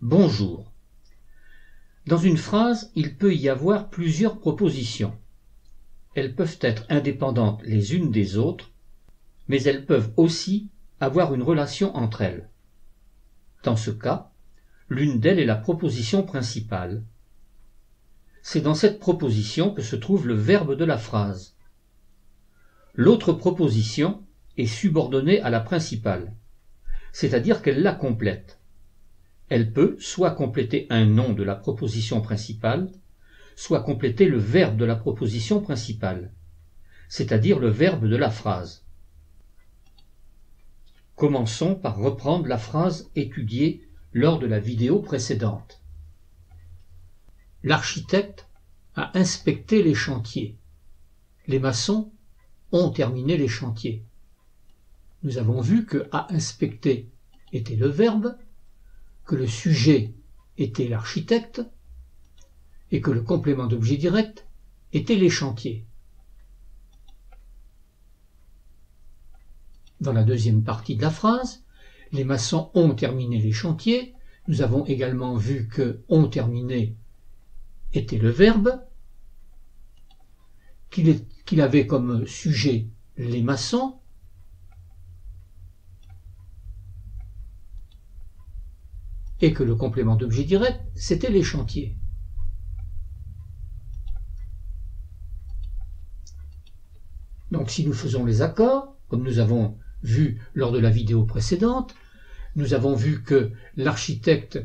Bonjour. Dans une phrase, il peut y avoir plusieurs propositions. Elles peuvent être indépendantes les unes des autres, mais elles peuvent aussi avoir une relation entre elles. Dans ce cas, l'une d'elles est la proposition principale. C'est dans cette proposition que se trouve le verbe de la phrase. L'autre proposition est subordonnée à la principale, c'est-à-dire qu'elle la complète. Elle peut soit compléter un nom de la proposition principale, soit compléter le verbe de la proposition principale, c'est-à-dire le verbe de la phrase. Commençons par reprendre la phrase étudiée lors de la vidéo précédente. L'architecte a inspecté les chantiers. Les maçons ont terminé les chantiers. Nous avons vu que « a inspecté » était le verbe, que le sujet était l'architecte et que le complément d'objet direct était les chantiers. Dans la deuxième partie de la phrase, les maçons ont terminé les chantiers. Nous avons également vu que « ont terminé » était le verbe, qu'il avait comme sujet les maçons, et que le complément d'objet direct, c'était les chantiers. Donc si nous faisons les accords, comme nous avons vu lors de la vidéo précédente, nous avons vu que l'architecte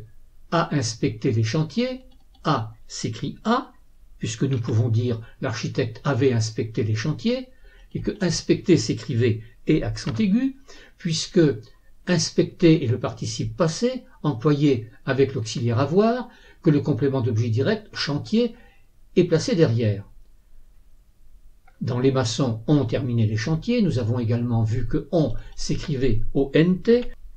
a inspecté les chantiers. A s'écrit A, puisque nous pouvons dire l'architecte avait inspecté les chantiers, et que inspecter s'écrivait E accent aigu, puisque inspecter est le participe passé, employé avec l'auxiliaire avoir, que le complément d'objet direct, chantier, est placé derrière. Dans les maçons ont terminé les chantiers, nous avons également vu que on s'écrivait ONT,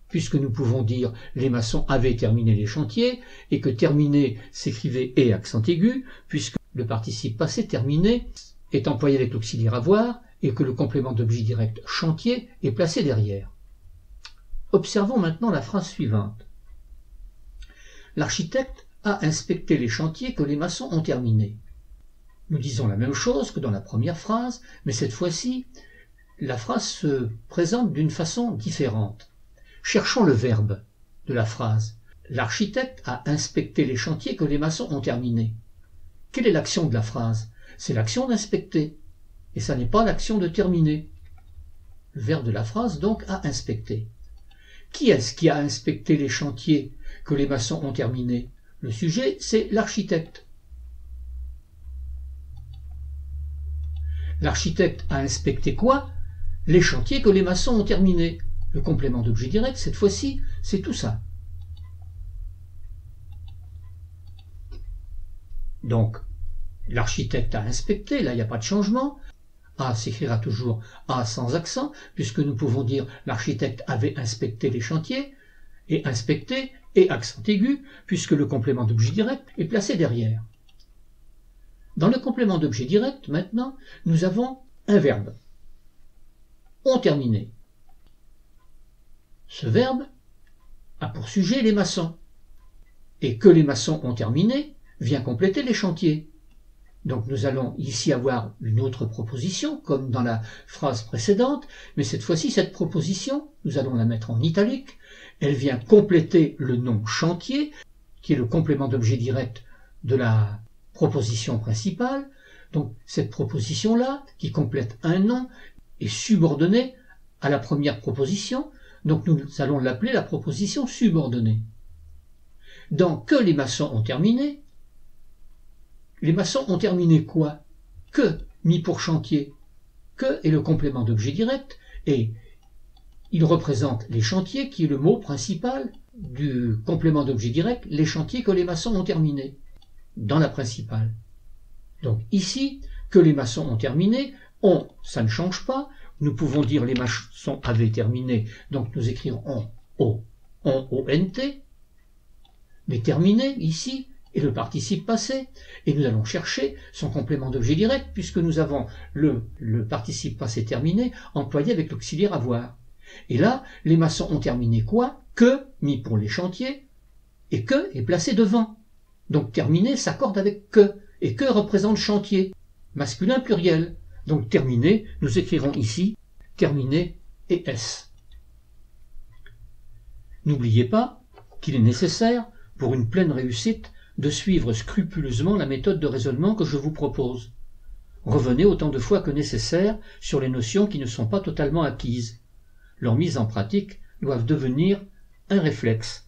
puisque nous pouvons dire les maçons avaient terminé les chantiers, et que terminé s'écrivait E accent aigu, puisque le participe passé terminé est employé avec l'auxiliaire avoir, et que le complément d'objet direct chantier est placé derrière. Observons maintenant la phrase suivante. L'architecte a inspecté les chantiers que les maçons ont terminés. Nous disons la même chose que dans la première phrase, mais cette fois-ci, la phrase se présente d'une façon différente. Cherchons le verbe de la phrase. L'architecte a inspecté les chantiers que les maçons ont terminés. Quelle est l'action de la phrase? C'est l'action d'inspecter, et ça n'est pas l'action de terminer. Le verbe de la phrase, donc, a inspecté. Qui est-ce qui a inspecté les chantiers que les maçons ont terminés? Le sujet, c'est l'architecte. L'architecte a inspecté quoi? Les chantiers que les maçons ont terminés. Le complément d'objet direct, cette fois-ci, c'est tout ça. Donc, l'architecte a inspecté, là il n'y a pas de changement. A s'écrira toujours A sans accent, puisque nous pouvons dire l'architecte avait inspecté les chantiers, et inspecté et accent aigu, puisque le complément d'objet direct est placé derrière. Dans le complément d'objet direct, maintenant, nous avons un verbe. Ont terminé. Ce verbe a pour sujet les maçons. Et que les maçons ont terminé vient compléter les chantiers. Donc nous allons ici avoir une autre proposition, comme dans la phrase précédente, mais cette fois-ci, cette proposition, nous allons la mettre en italique, elle vient compléter le nom chantier, qui est le complément d'objet direct de la proposition principale. Donc cette proposition-là, qui complète un nom, est subordonnée à la première proposition, donc nous allons l'appeler la proposition subordonnée. Dans que les maçons ont terminé, les maçons ont terminé quoi? Que mis pour chantier. Que est le complément d'objet direct et il représente les chantiers qui est le mot principal du complément d'objet direct, les chantiers que les maçons ont terminés dans la principale. Donc ici, que les maçons ont terminé, on, ça ne change pas. Nous pouvons dire les maçons avaient terminé, donc nous écrirons ONT, mais terminé ici, et le participe passé, et nous allons chercher son complément d'objet direct, puisque nous avons le participe passé terminé employé avec l'auxiliaire avoir. Et là, les maçons ont terminé quoi? Que, mis pour les chantiers, et que est placé devant. Donc terminé s'accorde avec que, et que représente chantier, masculin pluriel. Donc terminé, nous écrirons ici terminé et S. N'oubliez pas qu'il est nécessaire, pour une pleine réussite, de suivre scrupuleusement la méthode de raisonnement que je vous propose. Revenez autant de fois que nécessaire sur les notions qui ne sont pas totalement acquises. Leur mise en pratique doivent devenir un réflexe,